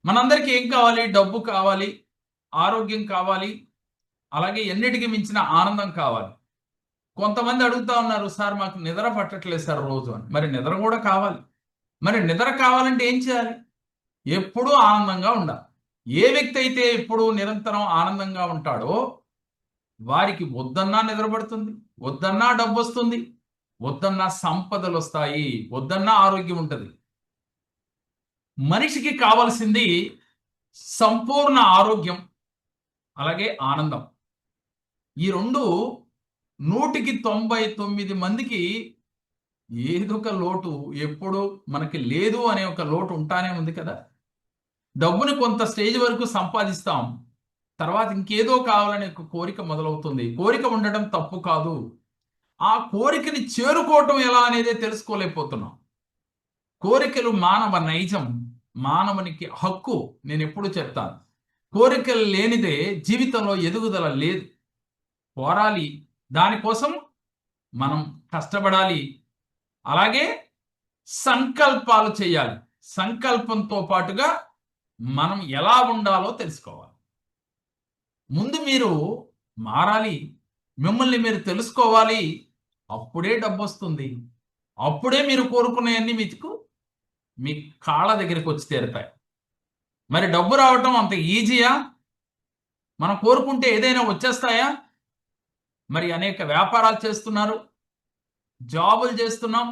మనందరికీ ఏం కావాలి? డబ్బు కావాలి, ఆరోగ్యం కావాలి, అలాగే ఎన్నిటికి మించిన ఆనందం కావాలి. కొంతమంది అడుగుతా ఉన్నారు, సార్ మాకు నిద్ర పట్టట్లేదు సార్ రోజు అని. మరి నిద్ర కూడా కావాలి. మరి నిద్ర కావాలంటే ఏం చేయాలి? ఎప్పుడూ ఆనందంగా ఉండాలి. ఏ వ్యక్తి అయితే ఎప్పుడూ నిరంతరం ఆనందంగా ఉంటాడో వారికి వద్దన్నా నిద్రపడుతుంది, వద్దన్నా డబ్బు వస్తుంది, వద్దన్నా సంపదలు వస్తాయి, వద్దన్నా ఆరోగ్యం ఉంటుంది. మనిషికి కావాల్సింది సంపూర్ణ ఆరోగ్యం, అలాగే ఆనందం. ఈ రెండు 199 మందికి ఏదో ఒక లోటు ఎప్పుడు మనకి లేదు అనే ఒక లోటు ఉంటానే ఉంది కదా. డబ్బుని కొంత స్టేజ్ వరకు సంపాదిస్తాం, తర్వాత ఇంకేదో కావాలనే ఒక కోరిక మొదలవుతుంది. కోరిక ఉండటం తప్పు కాదు, ఆ కోరికని చేరుకోవటం ఎలా అనేదే తెలుసుకోలేకపోతున్నాం. కోరికలు మానవ నైజం, మానవునికి హక్కు. నేను ఎప్పుడు చెప్తాను, కోరికలు లేనిదే జీవితంలో ఎదుగుదల లేదు. పోరాలి, దానికోసం మనం కష్టపడాలి, అలాగే సంకల్పాలు చేయాలి. సంకల్పంతో పాటుగా మనం ఎలా ఉండాలో తెలుసుకోవాలి. ముందు మీరు మారాలి, మిమ్మల్ని మీరు తెలుసుకోవాలి. అప్పుడే డబ్బు వస్తుంది, అప్పుడే మీరు కోరుకునేవన్నీ మీకు మీ కాళ్ళ దగ్గరికి వచ్చి తీరుతాయి. మరి డబ్బు రావటం అంత ఈజీయా? మనం కోరుకుంటే ఏదైనా వచ్చేస్తాయా? మరి అనేక వ్యాపారాలు చేస్తున్నారు, జాబులు చేస్తున్నాం,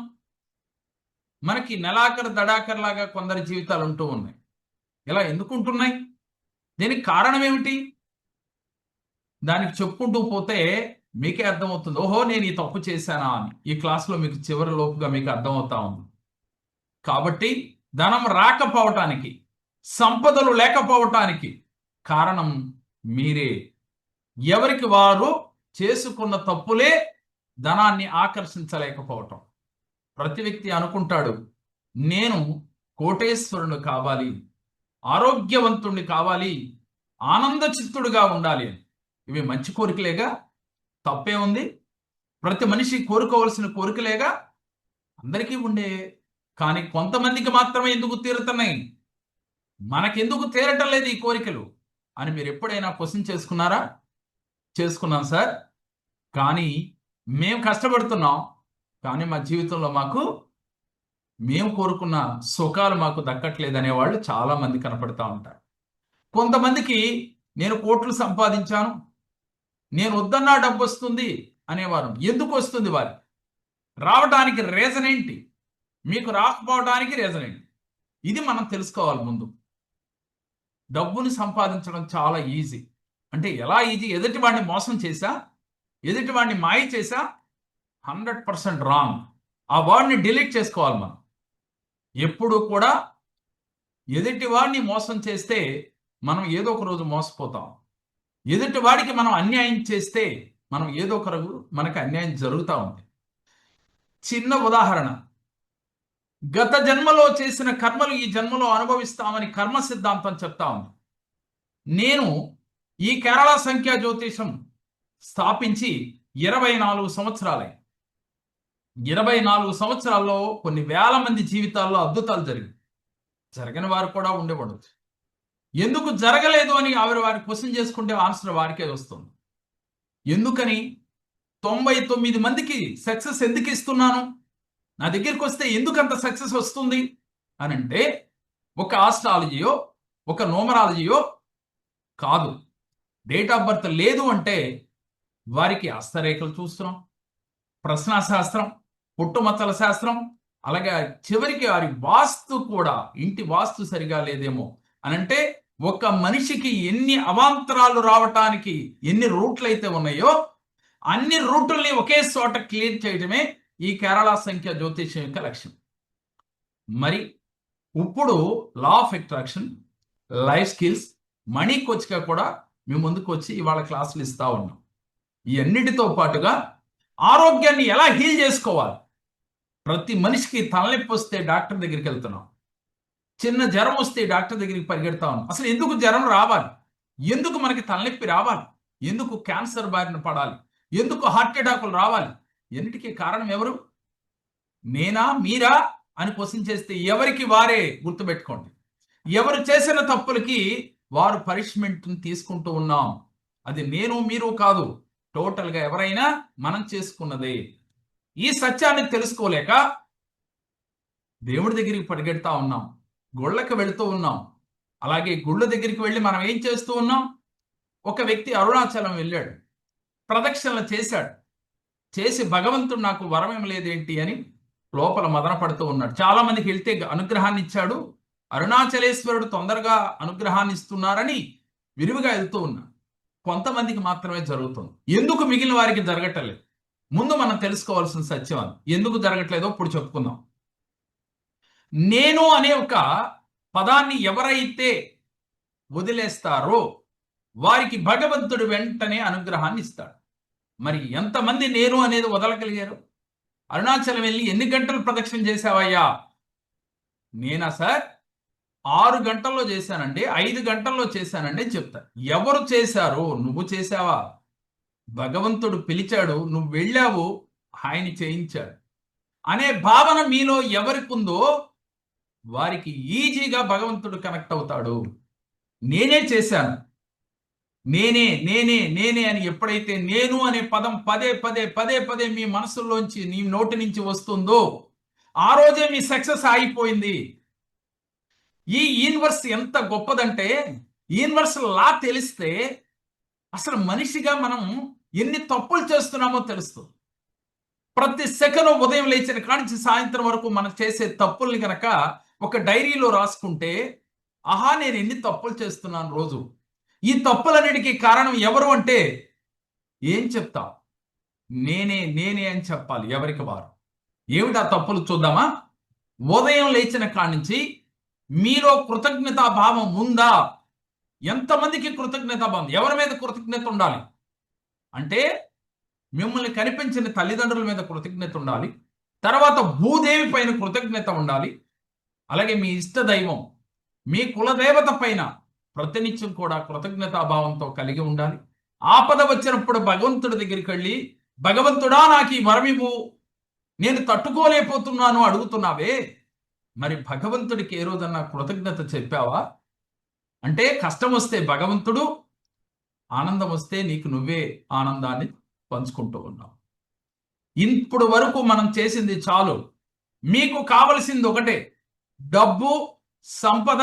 మనకి నెలాఖరు దడాఖరులాగా కొందరి జీవితాలు ఉంటూ ఉన్నాయి. ఇలా ఎందుకు ఉంటున్నాయి? దీనికి కారణం ఏమిటి? దానికి చెప్పుకుంటూ పోతే మీకే అర్థమవుతుంది, ఓహో నేను ఈ తప్పు చేశానా అని. ఈ క్లాస్లో మీకు చివరి లోపుగా మీకు అర్థమవుతా ఉంది. కాబట్టి ధనం రాకపోవటానికి, సంపదలు లేకపోవటానికి కారణం మీరే. ఎవరికి వారు చేసుకున్న తప్పులే ధనాన్ని ఆకర్షించలేకపోవటం. ప్రతి వ్యక్తి అనుకుంటాడు, నేను కోటేశ్వరుని కావాలి, ఆరోగ్యవంతుణ్ణి కావాలి, ఆనంద చిత్తుడుగా ఉండాలి అని. ఇవి మంచి కోరికలేగా, తప్పే ఉంది? ప్రతి మనిషి కోరుకోవలసిన కోరికలేగా, అందరికీ ఉండే. కానీ కొంతమందికి మాత్రమే ఎందుకు తీరుతున్నాయి, మనకెందుకు తీరటం లేదు ఈ కోరికలు అని మీరు ఎప్పుడైనా క్వశ్చన్ చేసుకున్నారా? చేసుకున్నాం సార్, కానీ మేము కష్టపడుతున్నాం, కానీ మా జీవితంలో మేము కోరుకున్న సుఖాలు మాకు దక్కట్లేదు అనేవాళ్ళు చాలా మంది కనపడతా ఉంటారు. కొంతమందికి నేను కోట్లు సంపాదించాను, నేను వద్దన్నా డబ్బు వస్తుంది అనేవారు. ఎందుకు వస్తుంది? వారి రావడానికి రీజన్ ఏంటి? మీకు రాకపోవడానికి రీజన్ ఏంటి? ఇది మనం తెలుసుకోవాలి ముందు. డబ్బుని సంపాదించడం చాలా ఈజీ. అంటే ఎలా ఈజీ? ఎదుటివాడిని మోసం చేశా, ఎదుటివాడిని మాయ చేశా, 100% రాంగ్. ఆ వర్డ్ని డిలీట్ చేసుకోవాలి మనం. ఎప్పుడు కూడా ఎదుటివాడిని మోసం చేస్తే మనం ఏదో ఒక రోజు మోసపోతాం. ఎదుటివాడికి మనం అన్యాయం చేస్తే మనం ఏదో ఒక రోజు మనకు అన్యాయం జరుగుతూ ఉంది. చిన్న ఉదాహరణ, గత జన్మలో చేసిన కర్మలు ఈ జన్మలో అనుభవిస్తామని కర్మ సిద్ధాంతం చెప్తా ఉంది. నేను ఈ కేరళ సంఖ్యా జ్యోతిషం స్థాపించి 24 సంవత్సరాలై 24 సంవత్సరాల్లో కొన్ని వేల మంది జీవితాల్లో అద్భుతాలు జరిగాయి. జరగని వారు కూడా ఉండేవాడు. ఎందుకు జరగలేదు అని వారి క్వశ్చన్ చేసుకుంటే ఆన్సర్ వారికే వస్తుంది. ఎందుకని 99 మందికి సక్సెస్ ఎందుకు ఇస్తున్నాను, నా దగ్గరికి వస్తే ఎందుకు అంత సక్సెస్ వస్తుంది అని అంటే, ఒక ఆస్ట్రాలజీయో ఒక న్యూమరాలజీయో కాదు. డేట్ ఆఫ్ బర్త్ లేదు అంటే వారికి హస్తరేఖలు చూస్తున్నాం, ప్రశ్నాశాస్త్రం, పుట్టుమచ్చల శాస్త్రం, అలాగే చివరికి వారి వాస్తు కూడా, ఇంటి వాస్తు సరిగా లేదేమో అనంటే, ఒక మనిషికి ఎన్ని అవాంతరాలు రావటానికి ఎన్ని రూట్లు అయితే ఉన్నాయో అన్ని రూట్లని ఒకే చోట క్లియర్ చేయడమే ఈ కేరళ సంఖ్య జ్యోతిష్యం యొక్క లక్ష్యం. మరి ఇప్పుడు law of attraction, life skills, money కోచ్గా కూడా మేము ముందుకు వచ్చి ఇవాళ క్లాసులు ఇస్తా ఉన్నాం. ఈ అన్నిటితో పాటుగా ఆరోగ్యాన్ని ఎలా హీల్ చేసుకోవాలి. ప్రతి మనిషికి తలనొప్పి వస్తే డాక్టర్ దగ్గరికి వెళ్తున్నాం, చిన్న జ్వరం వస్తే డాక్టర్ దగ్గరికి పరిగెడతా ఉన్నాం. అసలు ఎందుకు జ్వరం రావాలి? ఎందుకు మనకి తలనొప్పి రావాలి? ఎందుకు క్యాన్సర్ బారిన పడాలి? ఎందుకు హార్ట్ అటాకులు రావాలి? ఎన్నిటికీ కారణం ఎవరు? నేనా, మీరా అని క్వశ్చన్ చేస్తే ఎవరికి వారే గుర్తుపెట్టుకోండి. ఎవరు చేసిన తప్పులకి వారు పనిష్మెంట్ తీసుకుంటూ ఉన్నాం. అది నేను మీరు కాదు, టోటల్గా ఎవరైనా మనం చేసుకున్నదే. ఈ సత్యాన్ని తెలుసుకోలేక దేవుడి దగ్గరికి పరిగెడతా ఉన్నాం, గుళ్ళకి వెళుతూ ఉన్నాం. అలాగే గుళ్ళ దగ్గరికి వెళ్ళి మనం ఏం చేస్తూ ఉన్నాం? ఒక వ్యక్తి అరుణాచలం వెళ్ళాడు, ప్రదక్షిణలు చేశాడు. చేసి భగవంతుడు నాకు వరం ఇవ్వలేదేంటి అని లోపల మదన పడుతూ ఉన్నాడు. చాలా మందికి వెళ్తే అనుగ్రహాన్ని ఇచ్చాడు, అరుణాచలేశ్వరుడు తొందరగా అనుగ్రహాన్ని ఇస్తున్నారని విరివిగా వెళ్తూ ఉన్నాడు. కొంతమందికి మాత్రమే జరుగుతుంది. ఎందుకు మిగిలిన వారికి జరగట్లేదు? ముందు మనం తెలుసుకోవాల్సిన సత్యం అది. ఎందుకు జరగట్లేదో ఇప్పుడు చెప్పుకుందాం. నేను అనే ఒక పదాన్ని ఎవరైతే వదిలేస్తారో వారికి భగవంతుడు వెంటనే అనుగ్రహాన్ని ఇస్తాడు. మరి ఎంతమంది నేను అనేది వదలగలిగారు? అరుణాచలం వెళ్ళి ఎన్ని గంటలు ప్రదక్షిణ చేశావయ్యా? నేనా సార్ 6 గంటల్లో చేశానండి, 5 గంటల్లో చేశానండి చెప్తా. ఎవరు చేశారు? నువ్వు చేశావా? భగవంతుడు పిలిచాడు, నువ్వు వెళ్ళావు, ఆయన చేయించాడు అనే భావన మీలో ఎవరికి ఉందో వారికి ఈజీగా భగవంతుడు కనెక్ట్ అవుతాడు. నేనే చేశాను, నేనే నేనే నేనే అని ఎప్పుడైతే నేను అనే పదం పదే పదే పదే పదే మీ మనసులోంచి నీ నోటి నుంచి వస్తుందో ఆ రోజే మీ సక్సెస్ ఆగిపోయింది. ఈ యూనివర్స్ ఎంత గొప్పదంటే, యూనివర్స్ లా తెలిస్తే అసలు మనిషిగా మనం ఎన్ని తప్పులు చేస్తున్నామో తెలుస్తుంది. ప్రతి సెకండ్ ఉదయం లేచిన కానించి సాయంత్రం వరకు మనం చేసే తప్పుల్ని కనుక ఒక డైరీలో రాసుకుంటే, ఆహా నేను ఎన్ని తప్పులు చేస్తున్నాను రోజు. ఈ తప్పులన్నిటికీ కారణం ఎవరు అంటే ఏం చెప్తాం? నేనే నేనే అని చెప్పాలి ఎవరికి వారు. ఏమిటా తప్పులు చూద్దామా? ఉదయం లేచిన కానించి మీలో కృతజ్ఞతా భావం ఉందా? ఎంతమందికి కృతజ్ఞతా భావం? ఎవరి మీద కృతజ్ఞత ఉండాలి అంటే మిమ్మల్ని కనిపించిన తల్లిదండ్రుల మీద కృతజ్ఞత ఉండాలి, తర్వాత భూదేవి పైన కృతజ్ఞత ఉండాలి, అలాగే మీ ఇష్ట దైవం మీ కులదేవత పైన ప్రతినిత్యం కూడా కృతజ్ఞతాభావంతో కలిగి ఉండాలి. ఆపద వచ్చినప్పుడు భగవంతుడి దగ్గరికి వెళ్ళి, భగవంతుడా నాకు ఈ వరమివ్వు, నేను తట్టుకోలేకపోతున్నాను అడుగుతున్నావే, మరి భగవంతుడికి ఏ రోజన్నా కృతజ్ఞత చెప్పావా? అంటే కష్టం వస్తే భగవంతుడు, ఆనందం వస్తే నీకు నువ్వే ఆనందాన్ని పంచుకుంటూ ఉన్నావు. ఇప్పుడు వరకు మనం చేసింది చాలు. మీకు కావలసింది ఒకటే, డబ్బు, సంపద,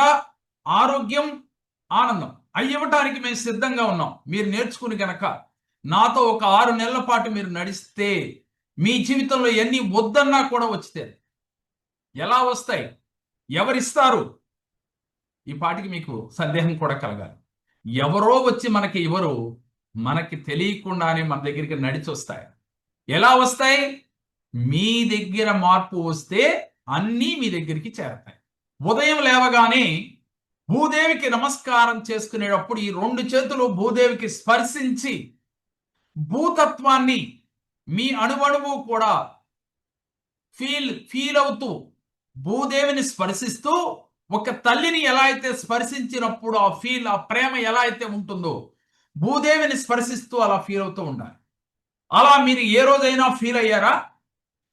ఆరోగ్యం, ఆనందం అవి ఇవ్వటానికి మేము సిద్ధంగా ఉన్నాం. మీరు నేర్చుకుని గనక నాతో ఒక 6 నెలల పాటు మీరు నడిస్తే మీ జీవితంలో ఎన్ని వద్దన్నా కూడా వచ్చితే. ఎలా వస్తాయి? ఎవరిస్తారు? ఈ పాటికి మీకు సందేహం కూడా కలగాలి. ఎవరో వచ్చి మనకి ఇవ్వరు, మనకి తెలియకుండానే మన దగ్గరికి నడిచి వస్తాయి. ఎలా వస్తాయి? మీ దగ్గర మార్పు వస్తే అన్నీ మీ దగ్గరికి చేరతాయి. ఉదయం లేవగానే భూదేవికి నమస్కారం చేసుకునేటప్పుడు ఈ 2 చేతులు భూదేవికి స్పర్శించి భూతత్వాన్ని మీ అణువణువు కూడా ఫీల్ అవుతూ భూదేవిని స్పర్శిస్తూ, ఒక తల్లిని ఎలా అయితే స్పర్శించినప్పుడు ఆ ప్రేమ ఎలా అయితే ఉంటుందో భూదేవిని స్పర్శిస్తూ అలా ఫీల్ అవుతూ ఉండాలి. అలా మీరు ఏ రోజైనా ఫీల్ అయ్యారా?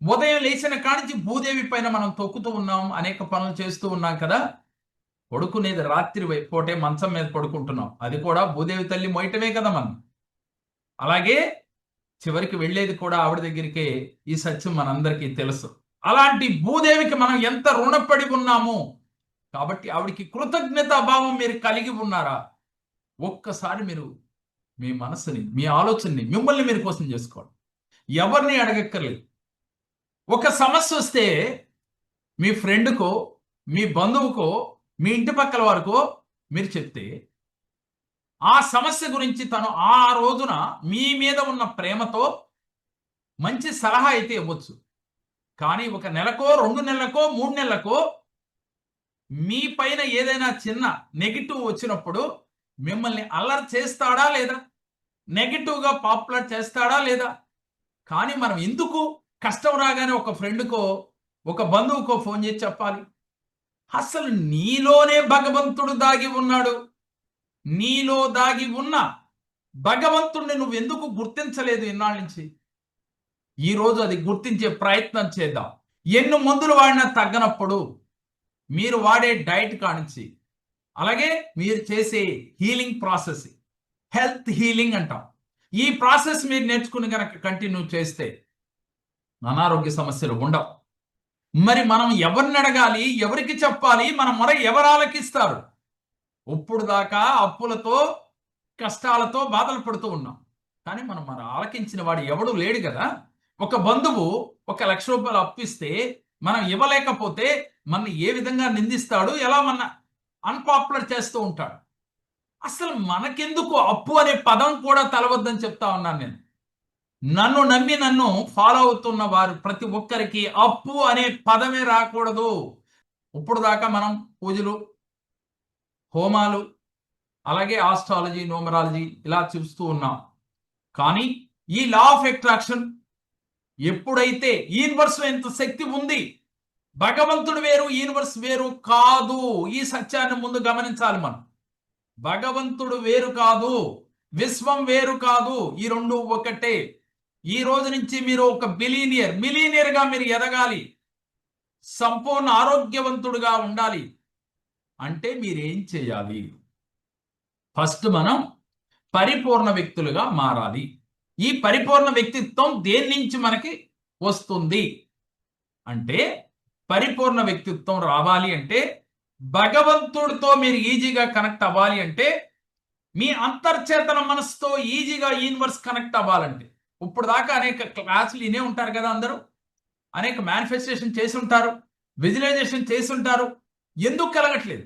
ఉదయం లేచిన కానించి భూదేవి పైన మనం తొక్కుతూ ఉన్నాం, అనేక పనులు చేస్తూ ఉన్నాం కదా. పడుకునేది రాత్రి పూటే మంచం మీద పడుకుంటున్నాం, అది కూడా భూదేవి తల్లి మోయటమే కదా మనం. అలాగే చివరికి వెళ్ళేది కూడా ఆవిడ దగ్గరికే. ఈ సత్యం మనందరికీ తెలుసు. అలాంటి భూదేవికి మనం ఎంత రుణపడి ఉన్నాము. కాబట్టి ఆవిడికి కృతజ్ఞతా భావం మీరు కలిగి ఉన్నారా? ఒక్కసారి మీరు మీ మనసుని, మీ ఆలోచనని, మిమ్మల్ని మీరు కోసం చేసుకోండి. ఎవరిని అడగక్కర్లేదు. ఒక సమస్య వస్తే మీ ఫ్రెండ్కో, మీ బంధువుకో, మీ ఇంటి పక్కల వారికో మీరు చెప్తే ఆ సమస్య గురించి తను ఆ రోజున మీ మీద ఉన్న ప్రేమతో మంచి సలహా అయితే ఇవ్వచ్చు. కానీ ఒక నెలకో, 2 నెలలకో, 3 నెలలకో మీ పైన ఏదైనా చిన్న నెగిటివ్ వచ్చినప్పుడు మిమ్మల్ని అల్లరి చేస్తాడా లేదా? నెగిటివ్గా పాపులర్ చేస్తాడా లేదా? కానీ మనం ఎందుకు కష్టం రాగానే ఒక ఫ్రెండ్కో, ఒక బంధువుకో ఫోన్ చేసి చెప్పాలి? అసలు నీలోనే భగవంతుడు దాగి ఉన్నాడు. నీలో దాగి ఉన్న భగవంతుడిని నువ్వెందుకు గుర్తించలేదు ఇన్నాళ్ళ నుంచి? ఈరోజు అది గుర్తించే ప్రయత్నం చేద్దాం. ఎన్ని మందులు వాడినా తగ్గనప్పుడు మీరు వాడే డైట్ కానించి, అలాగే మీరు చేసే హీలింగ్ ప్రాసెస్, హెల్త్ హీలింగ్ అంటాం. ఈ ప్రాసెస్ మీరు నేర్చుకుని కనుక కంటిన్యూ చేస్తే అనారోగ్య సమస్యలు ఉండవు. మరి మనం ఎవరిని అడగాలి, ఎవరికి చెప్పాలి, మన మొర ఎవరు ఆలకిస్తారు? ఇప్పుడు దాకా అప్పులతో కష్టాలతో బాధలు పడుతూ ఉన్నాం, కానీ మనం ఆలకించిన వాడు ఎవడు లేడు కదా. ఒక బంధువు 1,00,000 రూపాయలు అప్పిస్తే మనం ఇవ్వలేకపోతే మన ఏ విధంగా నిందిస్తాడు, ఎలా మన అన్పాపులర్ చేస్తూ ఉంటాడు. అసలు మనకెందుకు అప్పు అనే పదం కూడా తలవద్దని చెప్తా ఉన్నాను నేను. నన్ను నమ్మి నన్ను ఫాలో అవుతున్న వారు ప్రతి ఒక్కరికి అప్పు అనే పదమే రాకూడదు. ఇప్పుడు దాకా మనం పూజలు, హోమాలు, అలాగే ఆస్ట్రాలజీ, న్యూమరాలజీ ఇలా చూస్తూ ఉన్నాం. కానీ ఈ లా ఆఫ్ అట్రాక్షన్ ఎప్పుడైతే యూనివర్స్ లో ఎంత శక్తి ఉంది, భగవంతుడు వేరు యూనివర్స్ వేరు కాదు. ఈ సత్యాన్ని ముందు గమనించాలి మనం. భగవంతుడు వేరు కాదు, విశ్వం వేరు కాదు, ఈ రెండు ఒకటే. ఈ రోజు నుంచి మీరు ఒక మిలీనియర్ గా మీరు ఎదగాలి, సంపూర్ణ ఆరోగ్యవంతుడుగా ఉండాలి అంటే మీరేం చేయాలి? ఫస్ట్ మనం పరిపూర్ణ వ్యక్తులుగా మారాలి. ఈ పరిపూర్ణ వ్యక్తిత్వం దేని నుంచి మనకి వస్తుంది అంటే, పరిపూర్ణ వ్యక్తిత్వం రావాలి అంటే, భగవంతుడితో మీరు ఈజీగా కనెక్ట్ అవ్వాలి అంటే, మీ అంతర్చేతన మనసుతో ఈజీగా యూనివర్స్ కనెక్ట్ అవ్వాలంటే, ఇప్పుడు దాకా అనేక క్లాసులు వినే ఉంటారు కదా, అందరూ అనేక మేనిఫెస్టేషన్ చేసి ఉంటారు, విజువలైజేషన్ చేసి ఉంటారు. ఎందుకు కలగట్లేదు?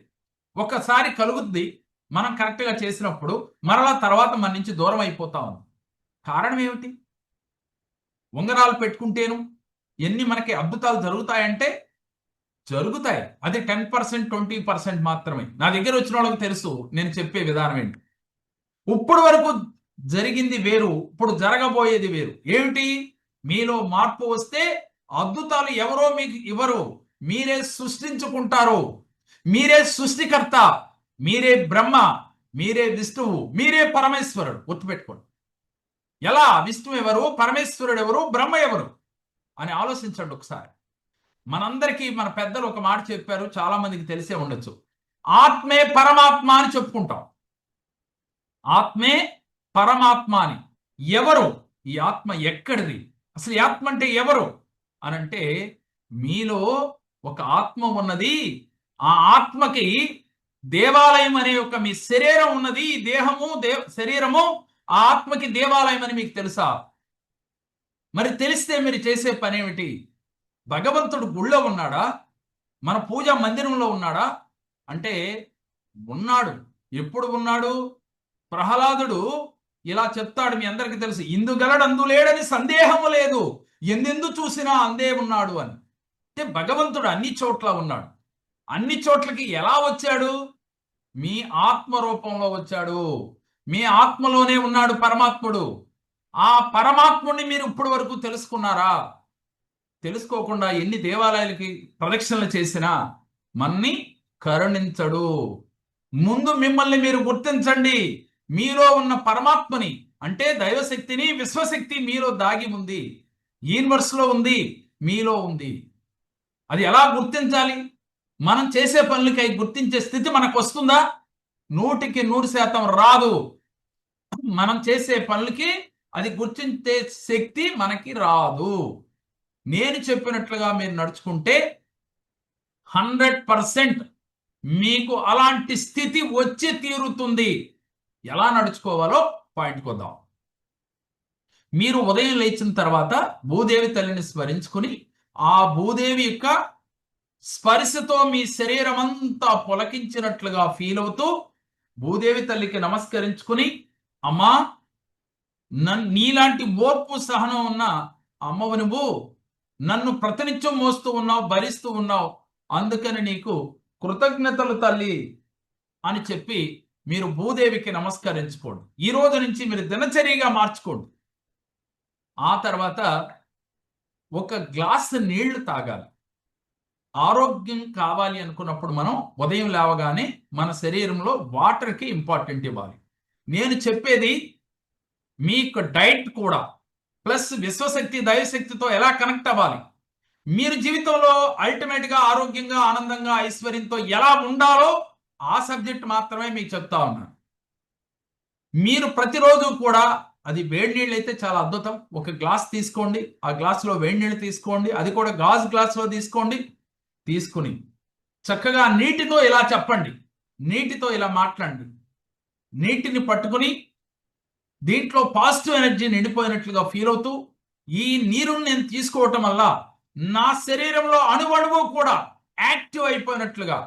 ఒకసారి కలుగుద్ది, మనం కరెక్ట్గా చేసినప్పుడు మరలా తర్వాత మన నుంచి దూరం అయిపోతా ఉంది. కారణం ఏమిటి? ఉంగరాలు పెట్టుకుంటేను ఎన్ని మనకి అద్భుతాలు జరుగుతాయంటే జరుగుతాయి, అది 10%, 20% మాత్రమే. నా దగ్గర వచ్చిన వాళ్ళకి తెలుసు నేను చెప్పే విధానం ఏంటి. ఇప్పుడు వరకు జరిగింది వేరు, ఇప్పుడు జరగబోయేది వేరు. ఏమిటి? మీలో మార్పు వస్తే అద్భుతాలు ఎవరో మీకు ఇవ్వరు, మీరే సృష్టించుకుంటారు. మీరే సృష్టికర్త, మీరే బ్రహ్మ, మీరే విష్ణువు, మీరే పరమేశ్వరుడు. గుర్తుపెట్టుకోండి. ఎలా? విష్ణువు ఎవరు, పరమేశ్వరుడు ఎవరు, బ్రహ్మ ఎవరు అని ఆలోచించండి ఒకసారి. మనందరికీ మన పెద్దలు ఒక మాట చెప్పారు, చాలా మందికి తెలిసే ఉండొచ్చు. ఆత్మే పరమాత్మ అని చెప్పుకుంటాం. ఆత్మే పరమాత్మ అని. ఎవరు ఈ ఆత్మ? ఎక్కడిది? అసలు ఈ ఆత్మ అంటే ఎవరు అనంటే, మీలో ఒక ఆత్మ ఉన్నది. ఆ ఆత్మకి దేవాలయం అనే ఒక మీ శరీరం ఉన్నది. ఈ దేహము శరీరము ఆ ఆత్మకి దేవాలయం అని మీకు తెలుసా? మరి తెలిస్తే మీరు చేసే పని ఏమిటి? భగవంతుడు గుళ్ళో ఉన్నాడా? మన పూజా మందిరంలో ఉన్నాడా అంటే ఉన్నాడు. ఎప్పుడు ఉన్నాడు? ప్రహ్లాదుడు ఇలా చెప్తాడు, మీ అందరికీ తెలుసు, ఇందుగలడు అందులేడని సందేహము లేదు, ఎందెందు చూసినా అందే ఉన్నాడు అని. అంటే భగవంతుడు అన్ని చోట్ల ఉన్నాడు. అన్ని చోట్లకి ఎలా వచ్చాడు? మీ ఆత్మ రూపంలో వచ్చాడు. మీ ఆత్మలోనే ఉన్నాడు పరమాత్ముడు. ఆ పరమాత్ముడిని మీరు ఇప్పటి వరకు తెలుసుకున్నారా? తెలుసుకోకుండా ఎన్ని దేవాలయాలకి ప్రదక్షిణలు చేసినా మన్ని కరుణించడు. ముందు మిమ్మల్ని మీరు గుర్తించండి. మీలో ఉన్న పరమాత్మని, అంటే దైవశక్తిని, విశ్వశక్తి మీలో దాగి ఉంది, యూనివర్స్ లో ఉంది, మీలో ఉంది. అది ఎలా గుర్తించాలి? మనం చేసే పనులకి గుర్తించే స్థితి మనకు వస్తుందా? 100కి 100% రాదు. మనం చేసే పనులకి అది గుర్తించే శక్తి మనకి రాదు. నేను చెప్పినట్లుగా మీరు నడుచుకుంటే 100% మీకు అలాంటి స్థితి వచ్చి తీరుతుంది. ఎలా నడుచుకోవాలో పాయింట్కి వద్దాం. మీరు ఉదయం లేచిన తర్వాత భూదేవి తల్లిని స్మరించుకుని, ఆ భూదేవి యొక్క స్పర్శతో మీ శరీరం అంతా పులకించినట్లుగా ఫీల్ అవుతూ భూదేవి తల్లికి నమస్కరించుకుని, అమ్మా, నీలాంటి ఓర్పు సహనం ఉన్న అమ్మవు నువ్వు, నన్ను ప్రతినిత్యం మోస్తూ ఉన్నావు, భరిస్తూ ఉన్నావు, అందుకని నీకు కృతజ్ఞతలు తల్లి అని చెప్పి మీరు భూదేవికి నమస్కరించుకోండి. ఈ రోజు నుంచి మీరు దినచర్యగా మార్చుకోండి. ఆ తర్వాత ఒక గ్లాస్ నీళ్లు తాగాలి. ఆరోగ్యం కావాలి అనుకున్నప్పుడు మనం ఉదయం లేవగానే మన శరీరంలో వాటర్కి ఇంపార్టెంట్ ఇవ్వాలి. నేను చెప్పేది మీకు డైట్ కూడా, ప్లస్ విశ్వశక్తి, దైవశక్తితో ఎలా కనెక్ట్ అవ్వాలి, మీరు జీవితంలో అల్టిమేట్ గా ఆరోగ్యంగా, ఆనందంగా, ఐశ్వర్యంతో ఎలా ఉండాలో ఆ సబ్జెక్ట్ మాత్రమే మీకు చెప్తా ఉన్నాను. మీరు ప్రతిరోజు కూడా అది వేడి నీళ్ళు అయితే చాలా అద్భుతం. ఒక గ్లాస్ తీసుకోండి, ఆ గ్లాసులో వేడి నీళ్ళు తీసుకోండి, అది కూడా గాజు గ్లాసులో తీసుకోండి. తీసుకుని చక్కగా నీటితో ఇలా చెప్పండి, నీటితో ఇలా మాట్లాడండి. నీటిని పట్టుకుని దీంట్లో పాజిటివ్ ఎనర్జీ నిండిపోయినట్లుగా ఫీల్ అవుతూ, ఈ నీరుని నేను తీసుకోవటం వల్ల నా శరీరంలో అణువణువు కూడా యాక్టివ్ అయిపోయినట్లుగా,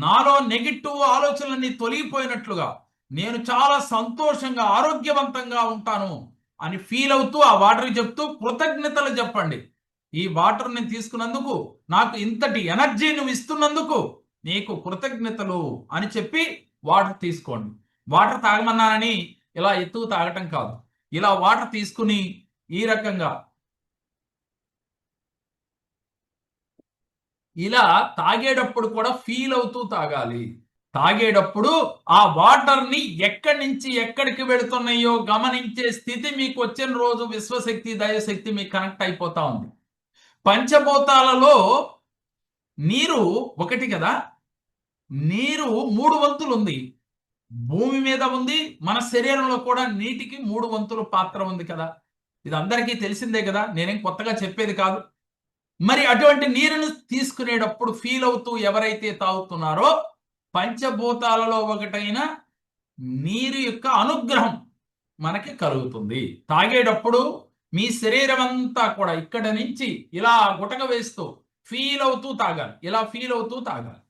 నాలో నెగిటివ్ ఆలోచనలన్నీ తొలగిపోయినట్లుగా, నేను చాలా సంతోషంగా ఆరోగ్యవంతంగా ఉంటాను అని ఫీల్ అవుతూ ఆ వాటర్కి చెప్తూ కృతజ్ఞతలు చెప్పండి. ఈ వాటర్ నేను తీసుకున్నందుకు, నాకు ఇంతటి ఎనర్జీ నువ్వు ఇస్తున్నందుకు నీకు కృతజ్ఞతలు అని చెప్పి వాటర్ తీసుకోండి. వాటర్ తాగమన్నానని ఇలా ఎత్తుకు తాగటం కాదు. ఇలా వాటర్ తీసుకుని ఈ రకంగా ఇలా తాగేటప్పుడు కూడా ఫీల్ అవుతూ తాగాలి. తాగేటప్పుడు ఆ వాటర్ ని ఎక్కడి నుంచి ఎక్కడికి వెళుతున్నాయో గమనించే స్థితి మీకు వచ్చిన రోజు విశ్వశక్తి దైవశక్తి మీకు కనెక్ట్ అయిపోతా ఉంది. పంచభూతాలలో నీరు ఒకటి కదా, నీరు 3 వంతులు ఉంది. భూమి మీద ఉంది, మన శరీరంలో కూడా నీటికి 3 వంతుల పాత్ర ఉంది కదా. ఇది అందరికీ తెలిసిందే కదా, నేనేం కొత్తగా చెప్పేది కాదు. మరి అటువంటి నీరును తీసుకునేటప్పుడు ఫీల్ అవుతూ ఎవరైతే తాగుతున్నారో పంచభూతాలలో ఒకటైన నీరు యొక్క అనుగ్రహం మనకి కలుగుతుంది. తాగేటప్పుడు మీ శరీరం అంతా కూడా ఇక్కడ నుంచి ఇలా గుటక వేస్తూ ఫీల్ అవుతూ తాగాలి. ఇలా ఫీల్ అవుతూ తాగాలి.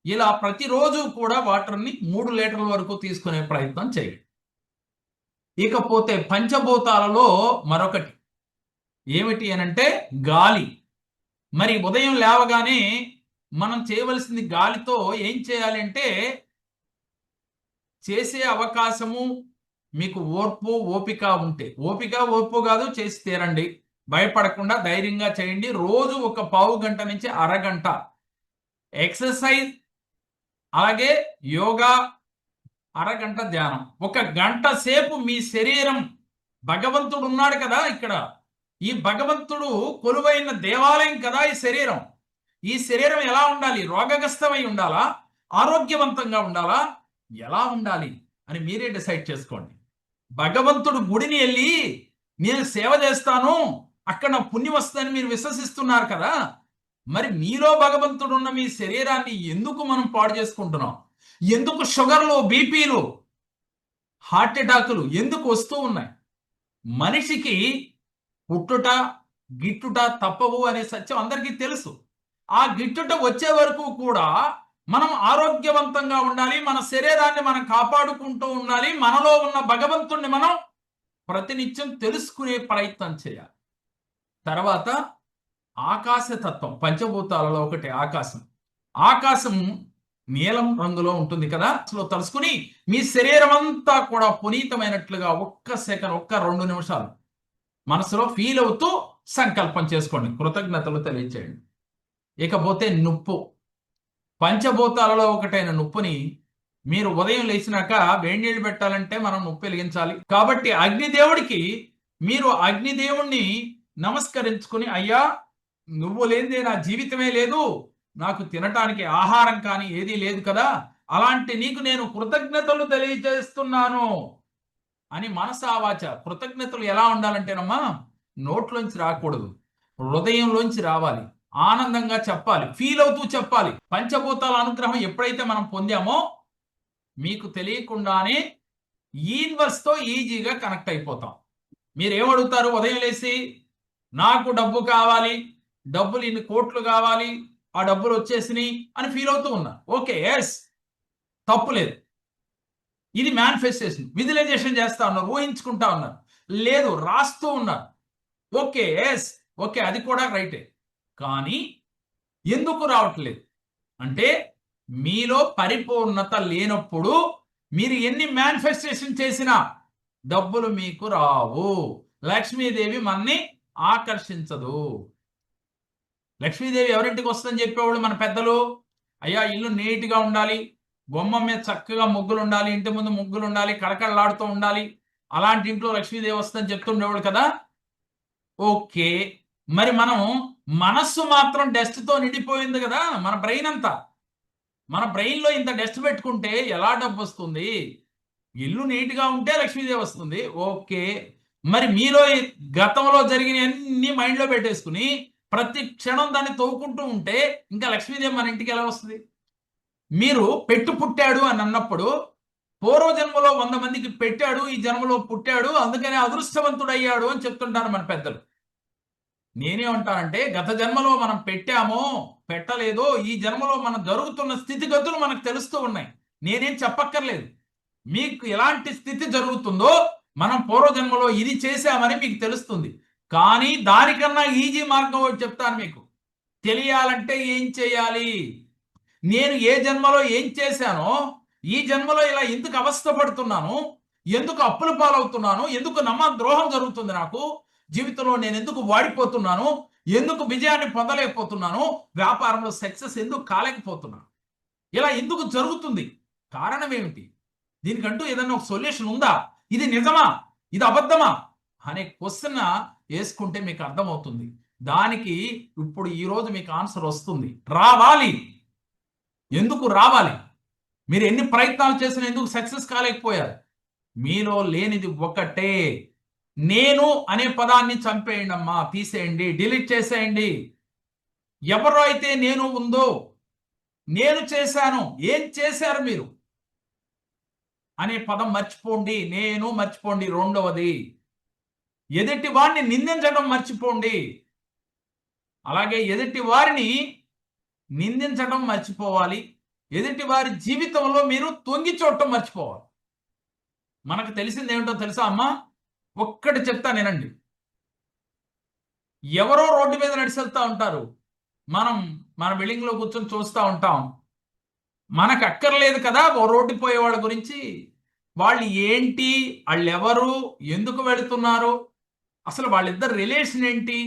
ఇలా ప్రతిరోజు కూడా వాటర్ని 3 లీటర్ల వరకు తీసుకునే ప్రయత్నం చేయండి. ఇకపోతే పంచభూతాలలో మరొకటి ఏమిటి అనంటే గాలి. మరి ఉదయం లేవగానే మనం చేయవలసింది గాలితో ఏం చేయాలి అంటే, చేసే అవకాశము మీకు ఓపిక ఉంటే, ఓర్పు కాదు, చేసి తీరండి. భయపడకుండా ధైర్యంగా చేయండి. రోజు ఒక పావు గంట నుంచి అరగంట ఎక్సర్సైజ్, అలాగే యోగా, అరగంట ధ్యానం. 1 గంట సేపు మీ శరీరం, భగవంతుడు ఉన్నాడు కదా ఇక్కడ, ఈ భగవంతుడు కొలువైన దేవాలయం కదా ఈ శరీరం. ఈ శరీరం ఎలా ఉండాలి? రోగగ్రస్తమై ఉండాలా, ఆరోగ్యవంతంగా ఉండాలా, ఎలా ఉండాలి అని మీరే డిసైడ్ చేసుకోండి. భగవంతుడు గుడిని వెళ్ళి నేను సేవ చేస్తాను, అక్కడ నా పుణ్యం వస్తుందని మీరు విశ్వసిస్తున్నారు కదా, మరి మీలో భగవంతుడు ఉన్న మీ శరీరాన్ని ఎందుకు మనం పాడు చేసుకుంటున్నాం? ఎందుకు షుగర్లు, బీపీలు, హార్ట్ అటాకులు ఎందుకు వస్తూ ఉన్నాయి? మనిషికి పుట్టుట గిట్టుట తప్పవు అనే సత్యం అందరికీ తెలుసు. ఆ గిట్టుట వచ్చే వరకు కూడా మనం ఆరోగ్యవంతంగా ఉండాలి, మన శరీరాన్ని మనం కాపాడుకుంటూ ఉండాలి, మనలో ఉన్న భగవంతుణ్ణి మనం ప్రతినిత్యం తెలుసుకునే ప్రయత్నం చేయాలి. తర్వాత ఆకాశతత్వం, పంచభూతాలలో ఒకటి ఆకాశం. ఆకాశం నీలం రంగులో ఉంటుంది కదా, అసలు తలుసుకుని మీ శరీరం అంతా కూడా పునీతమైనట్లుగా ఒక్క 2 నిమిషాలు మనసులో ఫీల్ అవుతూ సంకల్పం చేసుకోండి, కృతజ్ఞతలు తెలియచేయండి. ఇకపోతే నుప్పు, పంచభూతాలలో ఒకటైన నుప్పుని మీరు ఉదయం లేచినాక వేడి నీళ్ళు పెట్టాలంటే మనం నుప్పు వెలిగించాలి. కాబట్టి అగ్నిదేవుడికి మీరు అగ్నిదేవుణ్ణి నమస్కరించుకుని, అయ్యా నువ్వు లేనిదే నా జీవితమే లేదు, నాకు తినటానికి ఆహారం కానీ ఏదీ లేదు కదా, అలాంటి నీకు నేను కృతజ్ఞతలు తెలియజేస్తున్నాను అని మనసావాచ. కృతజ్ఞతలు ఎలా ఉండాలంటేనమ్మా, నోట్లోంచి రాకూడదు, హృదయంలోంచి రావాలి, ఆనందంగా చెప్పాలి, ఫీల్ అవుతూ చెప్పాలి. పంచభూతాల అనుగ్రహం ఎప్పుడైతే మనం పొందామో మీకు తెలియకుండానే యూనివర్స్తో ఈజీగా కనెక్ట్ అయిపోతాం. మీరేమడుగుతారు ఉదయం లేచి? నాకు డబ్బు కావాలి, డబ్బులు ఇన్ని కోట్లు కావాలి, ఆ డబ్బులు వచ్చేసినాయి అని ఫీల్ అవుతూ ఉన్నా. ఓకే, ఎస్, తప్పులేదు. ఇది మేనిఫెస్టేషన్, విజువలైజేషన్ చేస్తా ఉన్నారు, ఊహించుకుంటా ఉన్నారు. లేదు, రాస్తూ ఉన్నారు. ఓకే, ఎస్, ఓకే, అది కూడా రైటే. కానీ ఎందుకు రావట్లేదు అంటే, మీలో పరిపూర్ణత లేనప్పుడు మీరు ఎన్ని మేనిఫెస్టేషన్ చేసినా డబ్బులు మీకు రావు. లక్ష్మీదేవి మనని ఆకర్షించదు. లక్ష్మీదేవి ఎవరింటికి వస్తుందని చెప్పేవాళ్ళు మన పెద్దలు? అయ్యా ఇల్లు నీట్గా ఉండాలి, బొమ్మ మీద చక్కగా ముగ్గులు ఉండాలి, ఇంటి ముందు ముగ్గులు ఉండాలి, కళకళలాడుతూ ఉండాలి, అలాంటి ఇంట్లో లక్ష్మీదేవి వస్తుందని చెప్తుండేవాడు కదా. ఓకే, మరి మనం మనస్సు మాత్రం డస్ట్తో నిండిపోయింది కదా, మన బ్రెయిన్ అంతా. మన బ్రెయిన్లో ఇంత డస్ట్ పెట్టుకుంటే ఎలా డబ్బు వస్తుంది? ఇల్లు నీట్గా ఉంటే లక్ష్మీదేవి వస్తుంది, ఓకే. మరి మీలో గతంలో జరిగిన అన్ని మైండ్లో పెట్టేసుకుని ప్రతి క్షణం దాన్ని తవ్వుకుంటూ ఉంటే ఇంకా లక్ష్మీదేవి మన ఇంటికి ఎలా వస్తుంది? మీరు పెట్టు పుట్టాడు అని అన్నప్పుడు పూర్వజన్మలో 100 మందికి పెట్టాడు, ఈ జన్మలో పుట్టాడు, అందుకనే అదృష్టవంతుడయ్యాడు అని చెప్తుంటారు మన పెద్దలు. నేనేమంటానంటే గత జన్మలో మనం పెట్టామో పెట్టలేదో ఈ జన్మలో మనం జరుగుతున్న స్థితిగతులు మనకు తెలుస్తూ ఉన్నాయి. నేనేం చెప్పక్కర్లేదు. మీకు ఎలాంటి స్థితి జరుగుతుందో మనం పూర్వజన్మలో ఇది చేశామని మీకు తెలుస్తుంది. కానీ దానికన్నా ఈజీ మార్గం ఒకటి చెప్తాను మీకు. తెలియాలంటే ఏం చేయాలి? నేను ఏ జన్మలో ఏం చేశానో ఈ జన్మలో ఇలా ఎందుకు అవస్థపడుతున్నాను, ఎందుకు అప్పుల పాలవుతున్నాను, ఎందుకు ద్రోహం జరుగుతుంది నాకు జీవితంలో, నేను ఎందుకు వాడిపోతున్నాను, ఎందుకు విజయాన్ని పొందలేకపోతున్నాను, వ్యాపారంలో సక్సెస్ ఎందుకు కాలేకపోతున్నాను, ఇలా ఎందుకు జరుగుతుంది, కారణం ఏమిటి, దీనికంటూ ఏదైనా ఒక సొల్యూషన్ ఉందా, ఇది నిజమా ఇది అబద్ధమా అనే క్వశ్చన్ వేసుకుంటే మీకు అర్థమవుతుంది. దానికి ఇప్పుడు ఈరోజు మీకు ఆన్సర్ వస్తుంది. రావాలి. ఎందుకు రావాలి? మీరు ఎన్ని ప్రయత్నాలు చేసినా ఎందుకు సక్సెస్ కాలేకపోయారు? మీలో లేనిది ఒకటే. నేను అనే పదాన్ని చంపేయండి అమ్మా, తీసేయండి, డిలీట్ చేసేయండి. ఎవరో అయితే నేను ఉందో, నేను చేశాను, ఏం చేశారు మీరు అనే పదం మర్చిపోండి. నేను మర్చిపోండి. రెండవది, ఎదుటి వారిని నిందించడం మర్చిపోండి. అలాగే ఎదుటి వారిని నిందించడం మర్చిపోవాలి. ఎదుటి వారి జీవితంలో మీరు తొంగి చూడటం మర్చిపోవాలి. మనకు తెలిసింది ఏమిటో తెలుసా అమ్మా? ఒక్కటి చెప్తా వినండి. ఎవరో రోడ్డు మీద నడిచెళ్తా ఉంటారు, మనం మన బిల్డింగ్లో కూర్చొని చూస్తూ ఉంటాం. మనకు అక్కర్లేదు కదా ఓ రోడ్డు పోయే వాళ్ళ గురించి. వాళ్ళు ఏంటి, వాళ్ళు ఎవరు, ఎందుకు వెళుతున్నారు, అసలు వాళ్ళిద్దరు రిలేషన్ ఏంటి,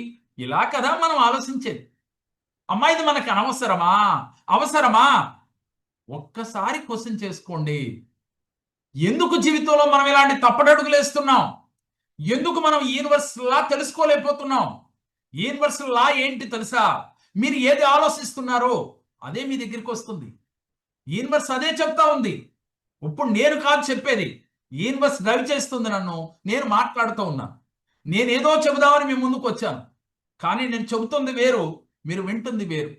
ఇలా కదా మనం ఆలోచించేది. అమ్మా ఇది మనకు అనవసరమా? అవసరమా? ఒక్కసారి క్వశ్చన్ చేసుకోండి. ఎందుకు జీవితంలో మనం ఇలాంటి తప్పటడుగులు వేస్తున్నాం? ఎందుకు మనం యూనివర్స్ లా తెలుసుకోలేకపోతున్నాం? యూనివర్స్ లా ఏంటి తెలుసా? మీరు ఏది ఆలోచిస్తున్నారో అదే మీ దగ్గరికి వస్తుంది. యూనివర్స్ అదే చెప్తా ఉంది. ఇప్పుడు నేను కాదు చెప్పేది, యూనివర్స్ డ్రైవ్ చేస్తుంది నన్ను. నేను మాట్లాడుతూ ఉన్నాను. నేనేదో చెబుదామని మీ ముందుకు వచ్చాను, కానీ నేను చెబుతుంది వేరు, మీరు వింటుంది వేరు.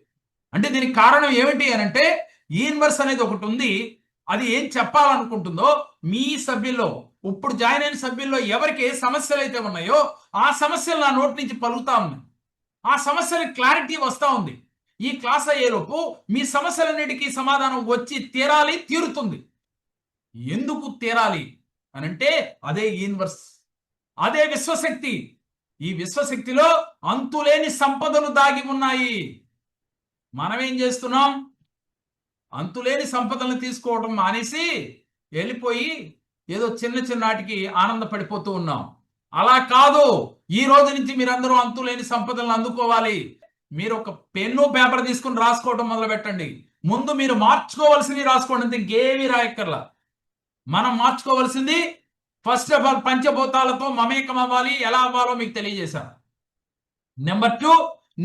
అంటే దీనికి కారణం ఏమిటి అనంటే, యూనివర్స్ అనేది ఒకటి ఉంది. అది ఏం చెప్పాలనుకుంటుందో మీ సభ్యుల్లో, ఇప్పుడు జాయిన్ అయిన సభ్యుల్లో ఎవరికి ఏ సమస్యలు అయితే ఉన్నాయో ఆ సమస్యలు నా నోటి నుంచి పలుకుతా ఉన్నాయి. ఆ సమస్యలకు క్లారిటీ వస్తూ ఉంది. ఈ క్లాస్ అయ్యేలోపు మీ సమస్యలన్నిటికీ సమాధానం వచ్చి తీరాలి, తీరుతుంది. ఎందుకు తీరాలి అనంటే అదే యూనివర్స్, అదే విశ్వశక్తి. ఈ విశ్వశక్తిలో అంతులేని సంపదలు దాగి ఉన్నాయి. మనం ఏం చేస్తున్నాం? అంతులేని సంపదలను తీసుకోవడం మానేసి వెళ్ళిపోయి ఏదో చిన్న చిన్నాటికి ఆనందపడిపోతూ ఉన్నాం. అలా కాదు. ఈ రోజు నుంచి మీరందరూ అంతులేని సంపదలను అందుకోవాలి. మీరు ఒక పెన్ను పేపర్ తీసుకుని రాసుకోవడం మొదలు పెట్టండి. ముందు మీరు మార్చుకోవాల్సింది రాసుకోండి, అంతే, ఇంకేమీ రాయక్కర్లా. మనం మార్చుకోవాల్సింది ఫస్ట్ ఆఫ్ ఆల్ పంచభూతాలతో మమేకం అవ్వాలి. ఎలా అవ్వాలో మీకు తెలియజేశాను. నెంబర్ 2,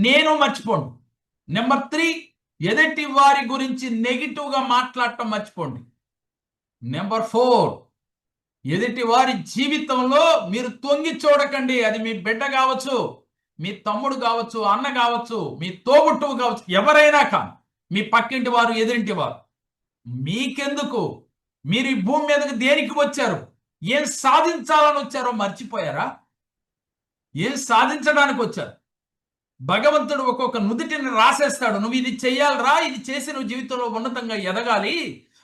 నేను మర్చిపోండి. నెంబర్ 3, ఎదుటి వారి గురించి నెగిటివ్ గా మాట్లాడటం మర్చిపోండి. నెంబర్ 4, ఎదుటి వారి జీవితంలో మీరు తొంగి చూడకండి. అది మీ బిడ్డ కావచ్చు, మీ తమ్ముడు కావచ్చు, అన్న కావచ్చు, మీ తోబుట్టువు కావచ్చు, ఎవరైనా కానీ, మీ పక్కింటి వారు, ఎదురింటి వారు. మీకెందుకు? మీరు ఈ భూమి మీదకి దేనికి వచ్చారు? ఏం సాధించాలని వచ్చారో మర్చిపోయారా? ఏం సాధించడానికి వచ్చారు? భగవంతుడు ఒక్కొక్క నుదిటిని రాసేస్తాడు. నువ్వు ఇది చెయ్యాలరా, ఇది చేసి నువ్వు జీవితంలో ఉన్నతంగా ఎదగాలి,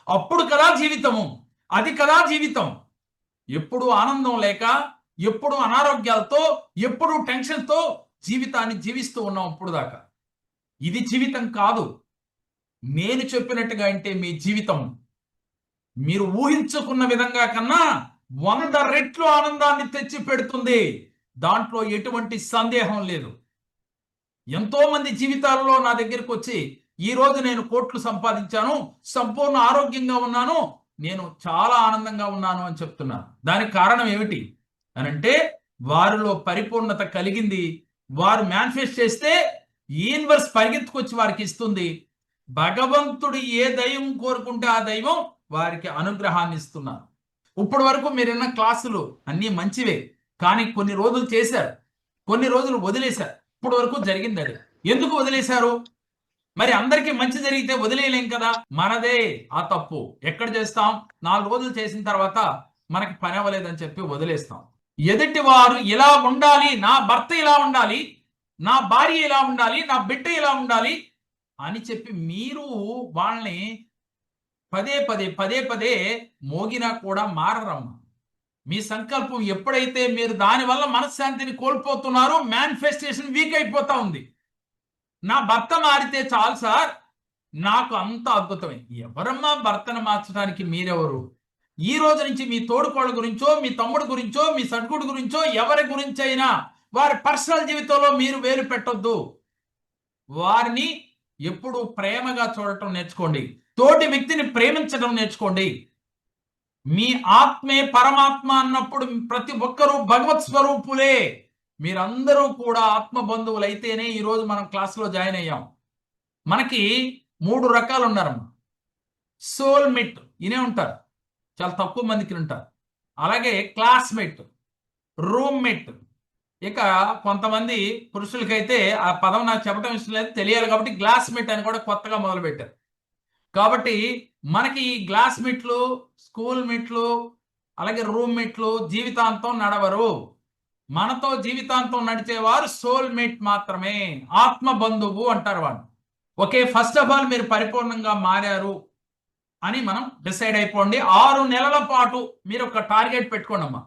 అప్పుడు కదా జీవితము, అది కదా జీవితం. ఎప్పుడు ఆనందం లేక, ఎప్పుడు అనారోగ్యాలతో, ఎప్పుడు టెన్షన్తో జీవితాన్ని జీవిస్తూ ఉన్నాం ఇప్పుడు దాకా. ఇది జీవితం కాదు. నేను చెప్పినట్టుగా అంటే మీ జీవితం మీరు ఊహించుకున్న విధంగా కన్నా 100 రెట్లు ఆనందాన్ని తెచ్చి పెడుతుంది. దాంట్లో ఎటువంటి సందేహం లేదు. ఎంతో మంది జీవితాలలో నా దగ్గరికి వచ్చి ఈ రోజు నేను కోట్లు సంపాదించాను, సంపూర్ణ ఆరోగ్యంగా ఉన్నాను, నేను చాలా ఆనందంగా ఉన్నాను అని చెప్తున్నాను. దానికి కారణం ఏమిటి అనంటే వారిలో పరిపూర్ణత కలిగింది. వారు మేనిఫెస్ట్ చేస్తే యూనివర్స్ పరిగెత్తుకొచ్చి వారికి ఇస్తుంది. భగవంతుడు ఏ దైవం కోరుకుంటే ఆ దైవం వారికి అనుగ్రహాన్ని ఇస్తున్నారు. ఇప్పటి వరకు మీరున్న క్లాసులు అన్నీ మంచివే, కానీ కొన్ని రోజులు చేశారు, కొన్ని రోజులు వదిలేశారు. ఇప్పటి వరకు జరిగింది అది. ఎందుకు వదిలేశారు? మరి అందరికీ మంచి జరిగితే వదిలేయలేం కదా. మనదే ఆ తప్పు. ఎక్కడ చేస్తాం? 4 రోజులు చేసిన తర్వాత మనకి పని అవ్వలేదని చెప్పి వదిలేస్తాం. ఎదుటి వారు ఇలా ఉండాలి, నా భర్త ఇలా ఉండాలి, నా భార్య ఇలా ఉండాలి, నా బిడ్డ ఇలా ఉండాలి అని చెప్పి మీరు వాళ్ళని పదే మోగినా కూడా మారరమ్మా. మీ సంకల్పం ఎప్పుడైతే మీరు దానివల్ల మనశ్శాంతిని కోల్పోతున్నారో మేనిఫెస్టేషన్ వీక్ అయిపోతా ఉంది. నా భర్త మారితే చాలు సార్, నాకు అంత అద్భుతమే. ఎవరమ్మా భర్తను మార్చడానికి మీరెవరు? ఈ రోజు నుంచి మీ తోడుకోళ్ళ గురించో, మీ తమ్ముడు గురించో, మీ సడ్గుడు గురించో, ఎవరి గురించి అయినా వారి పర్సనల్ జీవితంలో మీరు వేలు పెట్టొద్దు. వారిని ఎప్పుడు ప్రేమగా చూడటం నేర్చుకోండి. తోటి వ్యక్తిని ప్రేమించడం నేర్చుకోండి. మీ ఆత్మే పరమాత్మ అన్నప్పుడు ప్రతి ఒక్కరూ భగవత్ స్వరూపులే. మీరందరూ కూడా ఆత్మ బంధువులు అయితేనే ఈరోజు మనం క్లాస్లో జాయిన్ అయ్యాం. మనకి 3 రకాలు ఉన్నారమ్మా. సోల్మేట్ ఇనే ఉంటారు, చాలా తక్కువ మందికి ఉంటారు. అలాగే క్లాస్మేట్, రూమ్మేట్. ఇక కొంతమంది పురుషులకైతే ఆ పదం నాకు చెప్పడం ఇష్టం లేదు, తెలియాలి కాబట్టి గ్లాస్మేట్ అని కూడా కొత్తగా మొదలుపెట్టారు. కాబట్టి మనకి ఈ గ్లాస్మేట్లు, స్కూల్ మేట్లు, అలాగే రూమ్మేట్లు జీవితాంతం నడవరు. మనతో జీవితాంతం నడిచేవారు సోల్మేట్ మాత్రమే, ఆత్మ బంధువు అంటారు వాళ్ళు. ఓకే, ఫస్ట్ ఆఫ్ ఆల్ మీరు పరిపూర్ణంగా మారారు అని మనం డిసైడ్ అయిపోండి. 6 నెలల పాటు మీరు ఒక టార్గెట్ పెట్టుకోండి అమ్మా.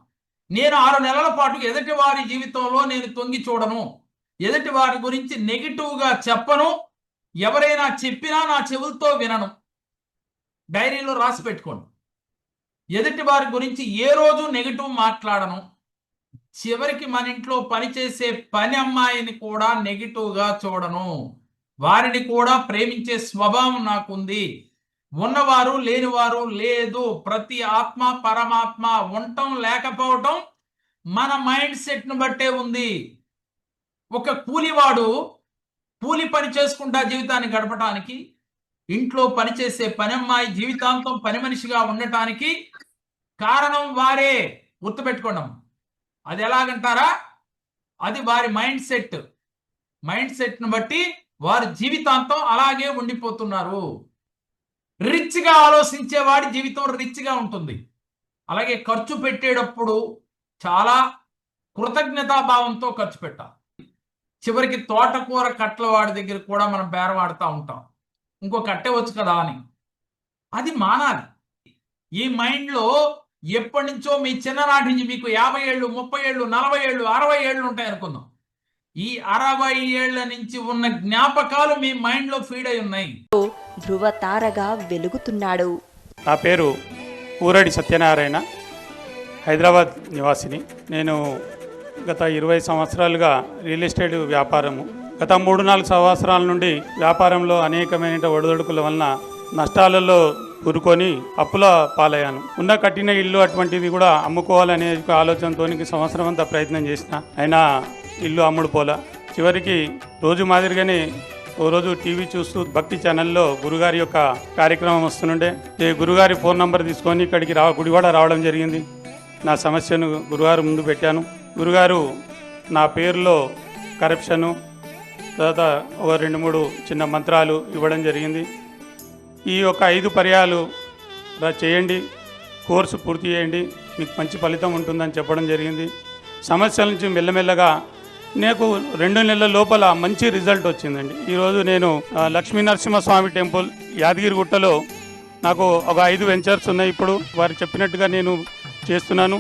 నేను 6 నెలల పాటు ఎదుటి వారి జీవితంలో నేను తొంగి చూడను, ఎదుటి వారి గురించి నెగిటివ్గా చెప్పను, ఎవరైనా చెప్పినా నా చెవులతో వినను. డైరీలో రాసి పెట్టుకోండి. ఎదుటి వారి గురించి ఏ రోజు నెగిటివ్ మాట్లాడను. చివరికి మన ఇంట్లో పనిచేసే పని అమ్మాయిని కూడా నెగిటివ్గా చూడను. వారిని కూడా ప్రేమించే స్వభావం నాకుంది. ఉన్నవారు లేనివారు లేదు. ప్రతి ఆత్మ పరమాత్మ. ఉండటం లేకపోవటం మన మైండ్ సెట్ను బట్టే ఉంది. ఒక కూలివాడు కూలి పని చేసుకుంటా జీవితాన్ని గడపటానికి, ఇంట్లో పనిచేసే పని అమ్మాయి జీవితాంతం పని మనిషిగా ఉండటానికి కారణం వారే. గుర్తుపెట్టుకోండి. అది ఎలాగంటారా? అది వారి మైండ్ సెట్. మైండ్ సెట్ను బట్టి వారి జీవితాంతం అలాగే ఉండిపోతున్నారు. రిచ్గా ఆలోచించే వాడి జీవితం రిచ్గా ఉంటుంది. అలాగే ఖర్చు పెట్టేటప్పుడు చాలా కృతజ్ఞతాభావంతో ఖర్చు పెట్టాలి. చివరికి తోటకూర కట్టల వాడి దగ్గర కూడా మనం బేరవాడుతూ ఉంటాం, ఇంకో కట్టే వచ్చు కదా అని. అది మానాలి. ఈ మైండ్లో ఎప్పటి నుంచో మీ చిన్ననాటి నుంచి మీకు 50 ఏళ్ళు, 30 ఏళ్ళు, 40 ఏళ్ళు, 60 ఏళ్ళు ఉంటాయి అనుకుందాం. ఈ 60 ఏళ్ల నుంచి ఉన్న జ్ఞాపకాలు మీ మైండ్లో ఫీడ్ అయి ఉన్నాయి. ధ్రువ తారగా వెలుగుతున్నాడు. నా పేరు ఊరడి సత్యనారాయణ, హైదరాబాద్ నివాసిని. నేను గత 20 సంవత్సరాలుగా రియల్ ఎస్టేట్ వ్యాపారము, గత 3-4 సంవత్సరాల నుండి వ్యాపారంలో అనేకమైన ఒడిదొడుకుల వలన నష్టాలలో కూరుకొని అప్పుల పాలయ్యాను. ఉన్న కట్టిన ఇల్లు అటువంటిది కూడా అమ్ముకోవాలనే ఆలోచనతో సంవత్సరం అంతా ప్రయత్నం చేసిన, అయినా ఇల్లు అమ్ముడు పోలా. చివరికి రోజు మాదిరిగానే ఓ రోజు టీవీ చూస్తూ భక్తి ఛానల్లో గురుగారి యొక్క కార్యక్రమం వస్తుండే. ఈ గురుగారి ఫోన్ నంబర్ తీసుకొని ఇక్కడికి గుడివాడ రావడం జరిగింది. నా సమస్యను గురుగారు ముందు పెట్టాను. గురుగారు నా పేరులో కరప్షను, తర్వాత ఒక 2-3 చిన్న మంత్రాలు ఇవ్వడం జరిగింది. ఈ యొక్క 5 పర్యాలు చేయండి, కోర్సు పూర్తి చేయండి, మీకు మంచి ఫలితం ఉంటుందని చెప్పడం జరిగింది. సమస్యల నుంచి మెల్లమెల్లగా నాకు 2 నెలల లోపల మంచి రిజల్ట్ వచ్చిందండి. ఈరోజు నేను లక్ష్మీ నరసింహస్వామి టెంపుల్ యాదగిరిగుట్టలో నాకు ఒక 5 వెంచర్స్ ఉన్నాయి. ఇప్పుడు వారు చెప్పినట్టుగా నేను చేస్తున్నాను.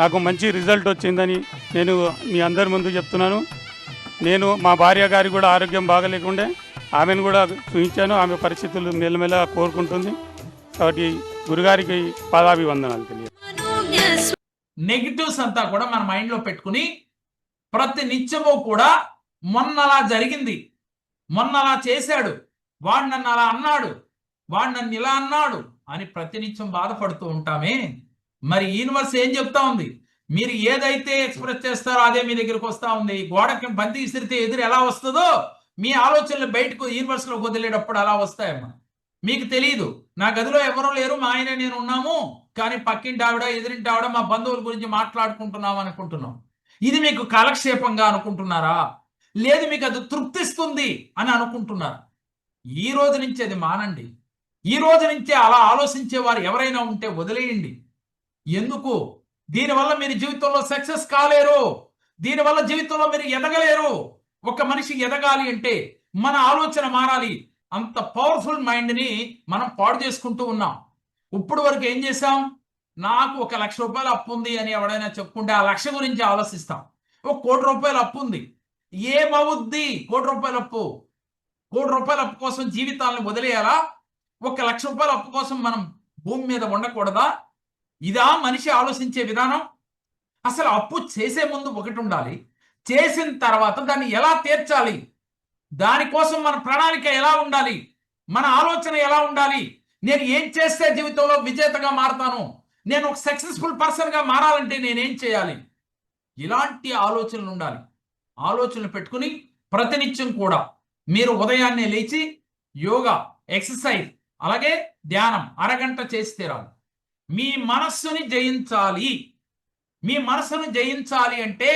నాకు మంచి రిజల్ట్ వచ్చిందని నేను మీ అందరి ముందు చెప్తున్నాను. నేను మా భార్య గారి కూడా ఆరోగ్యం బాగలేకుండే, ఆమెను కూడా చూపించాను. ఆమె పరిస్థితులు మెల్లమెల్లగా కోరుకుంటుంది. కాబట్టి గురుగారికి పాదాభివందనాలు తెలియదు. నెగిటివ్స్ అంతా కూడా మన మైండ్లో పెట్టుకుని ప్రతి నిత్యము కూడా మొన్న అలా జరిగింది, మొన్న అలా చేశాడు, వాడు నన్ను అలా అన్నాడు, వాడు నన్ను ఇలా అన్నాడు అని ప్రతినిత్యం బాధపడుతూ ఉంటామే. మరి యూనివర్స్ ఏం చెప్తా ఉంది? మీరు ఏదైతే ఎక్స్ప్రెస్ చేస్తారో అదే మీ దగ్గరికి వస్తూ ఉంది. గోడకి బంతి విసిరితే ఎదురు ఎలా వస్తుందో మీ ఆలోచనలు బయటకు యూనివర్స్లోకి వదిలేటప్పుడు అలా వస్తాయమ్మా. మీకు తెలియదు, నా గదిలో ఎవరూ లేరు, మా ఆయన నేను ఉన్నాము, కానీ పక్కింటి ఆవిడ ఎదురింటి ఆవిడ మా బంధువుల గురించి మాట్లాడుకుంటున్నాం అనుకుంటున్నాం. ఇది మీకు కాలక్షేపంగా అనుకుంటున్నారా? లేదు మీకు అది తృప్తిస్తుంది అని అనుకుంటున్నారా? ఈ రోజు నుంచి అది మానండి. ఈ రోజు నుంచే అలా ఆలోచించే వారు ఎవరైనా ఉంటే వదిలేయండి. ఎందుకు? దీనివల్ల మీరు జీవితంలో సక్సెస్ కాలేరు, దీనివల్ల జీవితంలో మీరు ఎదగలేరు. ఒక మనిషి ఎదగాలి అంటే మన ఆలోచన మారాలి. అంత పవర్ఫుల్ మైండ్ని మనం పాడు చేసుకుంటూ ఉన్నాం. ఇప్పుడు వరకు ఏం చేసాం? నాకు 1,00,000 రూపాయలు అప్పు ఉంది అని ఎవడైనా చెప్పుకుంటే ఆ 1,00,000 గురించి ఆలోచిస్తాం. 1,00,00,000 రూపాయలు అప్పు ఉంది, ఏమవుద్ది? 1,00,00,000 రూపాయల అప్పు, 1,00,00,000 రూపాయల అప్పు కోసం జీవితాలను వదిలేయాలా? 1,00,00,000 రూపాయల అప్పు కోసం మనం భూమి మీద ఉండకూడదా? ఇదా మనిషి ఆలోచించే విధానం? అసలు అప్పు చేసే ముందు ఒకటి ఉండాలి, చేసిన తర్వాత దాన్ని ఎలా తీర్చాలి, దానికోసం మన ప్రణాళిక ఎలా ఉండాలి, మన ఆలోచన ఎలా ఉండాలి, నేను ఏం చేస్తే జీవితంలో విజేతగా మారతాను, నేను ఒక సక్సెస్ఫుల్ పర్సన్గా మారాలంటే నేనేం చేయాలి, ఇలాంటి ఆలోచనలు ఉండాలి. ఆలోచనలు పెట్టుకుని ప్రతినిత్యం కూడా మీరు ఉదయాన్నే లేచి యోగా, ఎక్సర్సైజ్, అలాగే ధ్యానం అరగంట చేసి తీరాలి. మీ మనస్సుని జయించాలి. మీ మనసును జయించాలి అంటే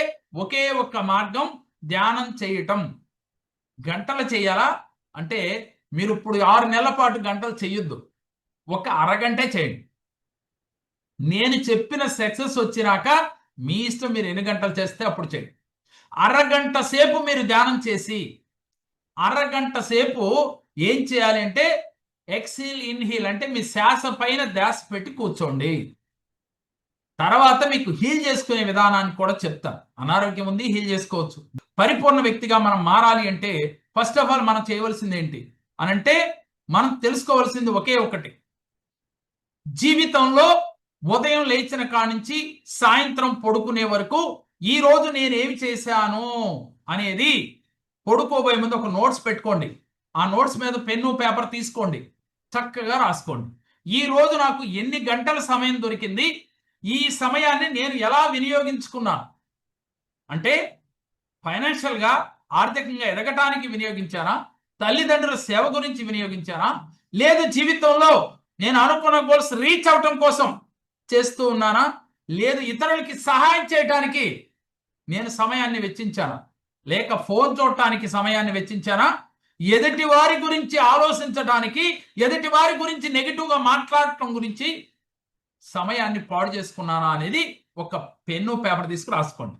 ఒకే ఒక్క మార్గం, ధ్యానం చేయటం. గంటలు చేయాలా అంటే మీరు ఇప్పుడు 6 నెలల పాటు గంటలు చేయొద్దు, ఒక అరగంటే చేయండి. నేను చెప్పిన సక్సెస్ వచ్చినాక మీ ఇష్టం, మీరు ఎన్ని గంటలు చేస్తే అప్పుడు చేయండి. అరగంట సేపు మీరు ధ్యానం చేసి, అరగంట సేపు ఏం చేయాలి అంటే ఎక్సీల్ ఇన్హీల్ అంటే మీ శ్వాస పైన ధ్యాస పెట్టి కూర్చోండి. తర్వాత మీకు హీల్ చేసుకునే విధానాన్ని కూడా చెప్తాను. అనారోగ్యం ఉంది, హీల్ చేసుకోవచ్చు. పరిపూర్ణ వ్యక్తిగా మనం మారాలి అంటే ఫస్ట్ ఆఫ్ ఆల్ మనం చేయవలసింది ఏంటి అనంటే, మనం తెలుసుకోవాల్సింది ఒకే ఒకటి. జీవితంలో ఉదయం లేచిన కాడి నుంచి సాయంత్రం పడుకునే వరకు ఈ రోజు నేనేమి చేశాను అనేది పడుకోబోయే ముందు ఒక నోట్స్ పెట్టుకోండి. ఆ నోట్స్ మీద పెన్ను పేపర్ తీసుకోండి, చక్కగా రాసుకోండి. ఈ రోజు నాకు ఎన్ని గంటల సమయం దొరికింది, ఈ సమయాన్ని నేను ఎలా వినియోగించుకున్నాను అంటే ఫైనాన్షియల్గా, ఆర్థికంగా ఎదగటానికి వినియోగించానా, తల్లిదండ్రుల సేవ గురించి వినియోగించానా, లేదు జీవితంలో నేను అనుకున్న గోల్స్ రీచ్ అవటం కోసం చేస్తూ ఉన్నానా, లేదు ఇతరులకి సహాయం చేయడానికి నేను సమయాన్ని వెచ్చించానా, లేక ఫోన్ చూడటానికి సమయాన్ని వెచ్చించానా, ఎదుటి వారి గురించి ఆలోచించడానికి, ఎదుటి వారి గురించి నెగిటివ్గా మాట్లాడటం గురించి సమయాన్ని పాడు చేసుకున్నానా అనేది ఒక పెన్ను పేపర్ తీసుకుని రాసుకోండి.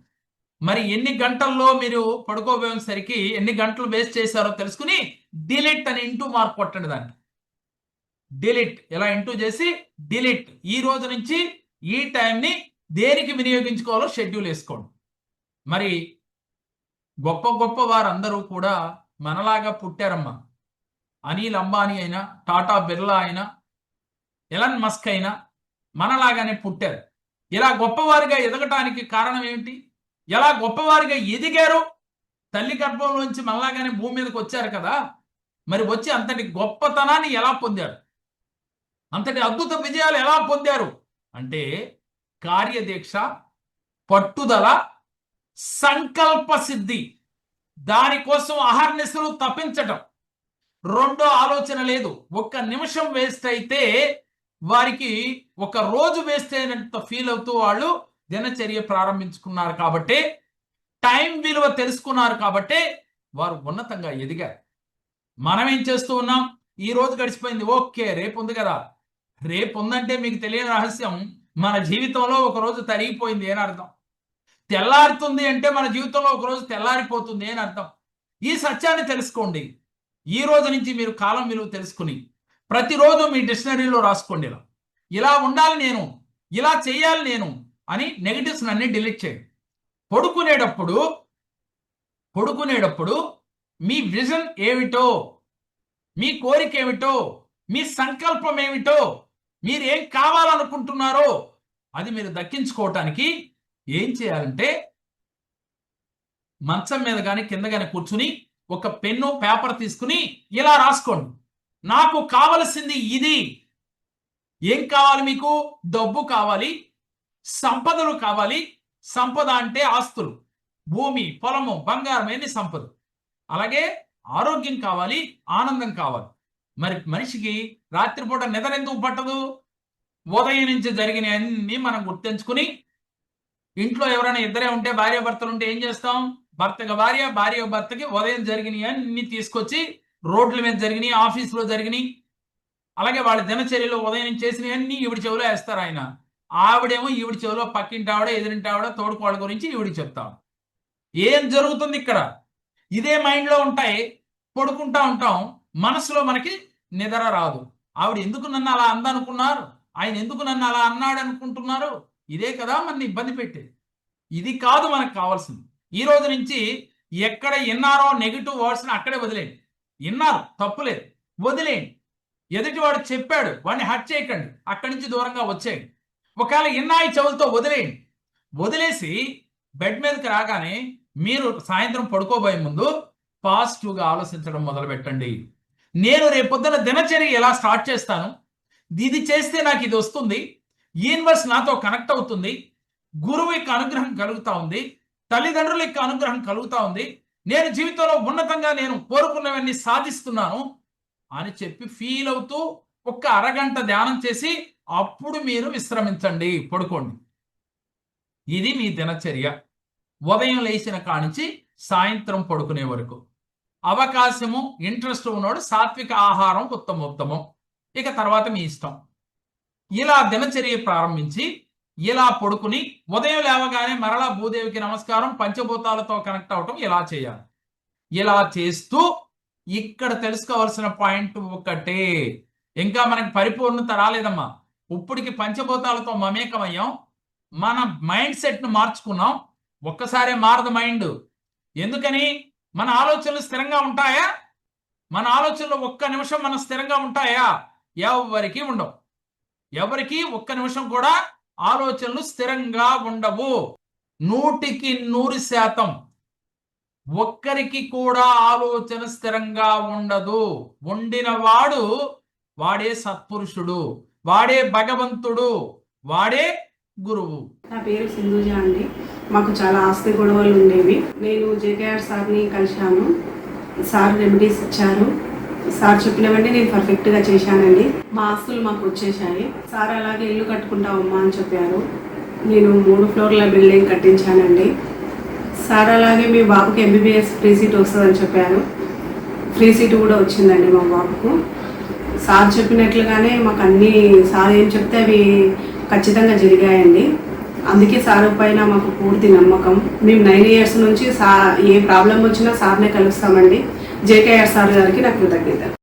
మరి ఎన్ని గంటల్లో మీరు పడుకోబోయేసరికి ఎన్ని గంటలు వేస్ట్ చేశారో తెలుసుకుని డిలీట్ అని ఇంటూ మార్క్ కొట్టండి. దాన్ని డిలీట్ ఇలా ఇంటూ చేసి డిలీట్. ఈ రోజు నుంచి ఈ టైంని దేనికి వినియోగించుకోవాలో షెడ్యూల్ వేసుకోండి. మరి గొప్ప గొప్ప వారందరూ కూడా మనలాగా పుట్టారమ్మా. అనిల్ అంబానీ అయినా, టాటా బిర్లా అయినా, ఎలన్ మస్క్ అయినా మనలాగానే పుట్టారు. ఇలా గొప్పవారిగా ఎదగటానికి కారణం ఏమిటి? ఎలా గొప్పవారిగా ఎదిగారు? తల్లి గర్భంలోంచి మనలాగానే భూమి మీదకి వచ్చారు కదా. మరి వచ్చి అంతటి గొప్పతనాన్ని ఎలా పొందారు, అంతటి అద్భుత విజయాలు ఎలా పొందారు అంటే కార్యదీక్ష, పట్టుదల, సంకల్ప సిద్ధి, దానికోసం అహర్నిశలు తప్పించటం. రెండో ఆలోచన లేదు. ఒక్క నిమిషం వేస్ట్ అయితే వారికి ఒక రోజు వేస్ట్ అయినంత ఫీల్ అవుతూ వాళ్ళు దినచర్య ప్రారంభించుకున్నారు. కాబట్టి టైం విలువ తెలుసుకున్నారు. కాబట్టి వారు ఉన్నతంగా ఎదిగారు. మనం ఏం చేస్తూ ఉన్నాం? ఈ రోజు గడిచిపోయింది, ఓకే రేపు ఉంది కదా. రేపు ఉందంటే మీకు తెలియని రహస్యం, మన జీవితంలో ఒక రోజు తరిగిపోయింది అని అర్థం. తెల్లారుతుంది అంటే మన జీవితంలో ఒక రోజు తెల్లారిపోతుంది అని అర్థం. ఈ సత్యాన్ని తెలుసుకోండి. ఈ రోజు నుంచి మీరు కాలం విలువ తెలుసుకుని ప్రతిరోజు మీ డిక్షనరీలో రాసుకోండి. ఇలా ఉండాలి నేను, ఇలా చేయాలి నేను అని నెగటివ్స్ అన్ని డిలీట్ చేయండి. పడుకునేటప్పుడు మీ విజన్ ఏమిటో, మీ కోరిక ఏమిటో, మీ సంకల్పం ఏమిటో, మీరు ఏం కావాలనుకుంటున్నారో అది మీరు దక్కించుకోవటానికి ఏం చేయాలంటే మంచం మీద కానీ కింద కానీ కూర్చుని ఒక పెన్ను పేపర్ తీసుకుని ఇలా రాసుకోండి. నాకు కావలసింది ఇది. ఏం కావాలి మీకు? డబ్బు కావాలి, సంపదలు కావాలి. సంపద అంటే ఆస్తులు, భూమి, పొలము, బంగారం, ఎన్ని సంపద. అలాగే ఆరోగ్యం కావాలి, ఆనందం కావాలి. మరి మనిషికి రాత్రిపూట నిద్ర ఎందుకు పట్టదు? ఉదయం నుంచి జరిగిన అన్ని మనం గుర్తించుకుని, ఇంట్లో ఎవరైనా ఇద్దరే ఉంటే, భార్య భర్తలు ఉంటే ఏం చేస్తాం? భర్తకి భార్య, భార్య భర్తకి ఉదయం జరిగినవి అన్ని తీసుకొచ్చి రోడ్ల మీద జరిగినాయి, ఆఫీసులో జరిగినాయి, అలాగే వాళ్ళ దినచర్యలో ఉదయం చేసినవి అన్ని ఈవిడి చెవిలో వేస్తారు ఆయన. ఆవిడేమో ఈవిడి చెవిలో పక్కింటి ఆవిడ, ఎదురింటి ఆవిడ, తోడుకోళ్ళ గురించి ఈవిడికి చెప్తాం. ఏం జరుగుతుంది ఇక్కడ? ఇదే మైండ్లో ఉంటాయి, పడుకుంటా ఉంటాం, మనసులో మనకి నిద్ర రాదు. ఆవిడ ఎందుకు నన్ను అలా అందనుకున్నారు, ఆయన ఎందుకు నన్ను అలా అన్నాడు అనుకుంటున్నారు? ఇదే కదా మన ఇబ్బంది పెట్టేది. ఇది కాదు మనకు కావాల్సింది. ఈ రోజు నుంచి ఎక్కడ విన్నారో నెగిటివ్ వర్డ్స్ని అక్కడే వదిలేయండి. విన్నారు, తప్పులేదు, వదిలేయండి. ఎదుటివాడు చెప్పాడు, వాడిని హర్ట్ చేయకండి, అక్కడి నుంచి దూరంగా వచ్చేయండి. ఒకవేళ విన్నాయి చెవులతో వదిలేయండి. వదిలేసి బెడ్ మీదకి రాగానే మీరు సాయంత్రం పడుకోబోయే ముందు పాజిటివ్గా ఆలోచించడం మొదలు పెట్టండి. నేను రేపొద్దున దినచర్య ఎలా స్టార్ట్ చేస్తాను, ఇది చేస్తే నాకు ఇది వస్తుంది, యూనివర్స్ నాతో కనెక్ట్ అవుతుంది, గురువు యొక్క అనుగ్రహం కలుగుతా ఉంది, తల్లిదండ్రుల యొక్క అనుగ్రహం కలుగుతా ఉంది, నేను జీవితంలో ఉన్నతంగా నేను కోరుకున్నవన్నీ సాధిస్తున్నాను అని చెప్పి ఫీల్ అవుతూ ఒక్క అరగంట ధ్యానం చేసి అప్పుడు మీరు విశ్రమించండి, పడుకోండి. ఇది మీ దినచర్య. ఉదయం లేచిన కానించి సాయంత్రం పడుకునే వరకు. అవకాశము, ఇంట్రెస్ట్ ఉన్నోడు సాత్విక ఆహారం ఉత్తమోత్తమం, ఇక తర్వాత మీ ఇష్టం. ఇలా దినచర్య ప్రారంభించి ఇలా పడుకుని ఉదయం లేవగానే మరలా భూదేవికి నమస్కారం, పంచభూతాలతో కనెక్ట్ అవటం ఇలా చేయాలి. ఇలా చేస్తూ ఇక్కడ తెలుసుకోవాల్సిన పాయింట్ ఒకటే, ఇంకా మనకి పరిపూర్ణత రాలేదమ్మా. ఇప్పటికి పంచభూతాలతో మమేకమయ్యాం, మన మైండ్ సెట్ను మార్చుకున్నాం. ఒక్కసారే మారదు మైండ్. ఎందుకని? మన ఆలోచనలు స్థిరంగా ఉంటాయా? మన ఆలోచనలు ఒక్క నిమిషం మన స్థిరంగా ఉంటాయా? ఎవరికి ఉండవు. ఎవరికి ఒక్క నిమిషం కూడా ఆలోచనలు స్థిరంగా ఉండవు. 100% ఒక్కరికి కూడా ఆలోచన స్థిరంగా ఉండదు. ఉండిన వాడు వాడే సత్పురుషుడు, వాడే భగవంతుడు, వాడే గురువు. నా పేరు సింధుజ అండి. మాకు చాలా ఆస్తి గొడవలు ఉండేవి. నేను జేకేఆర్ సార్ని కలిశాను. సార్ రెమెడీస్ ఇచ్చారు. సార్ చెప్పినవన్నీ నేను పర్ఫెక్ట్గా చేశానండి. మా ఆస్తులు మాకు వచ్చేసాయి. సార్ అలాగే ఇల్లు కట్టుకుంటామమ్మా అని చెప్పారు. నేను 3 ఫ్లోర్ల బిల్డింగ్ కట్టించానండి. సార్ అలాగే మీ బాబుకి MBBS ఫ్రీ సీట్ వస్తుందని చెప్పారు. ఫ్రీ సీట్ కూడా వచ్చిందండి మా బాబుకు. సార్ చెప్పినట్లుగానే మాకు అన్నీ సార్ ఏం చెప్తే అవి ఖచ్చితంగా జరిగాయండి. అందుకే సార్ పైన మాకు పూర్తి నమ్మకం. మేము 9 ఇయర్స్ నుంచి ఏ ప్రాబ్లం వచ్చినా సార్నే కలుస్తామండి. జేకేఆర్ సార్ గారికి నా కృతజ్ఞత.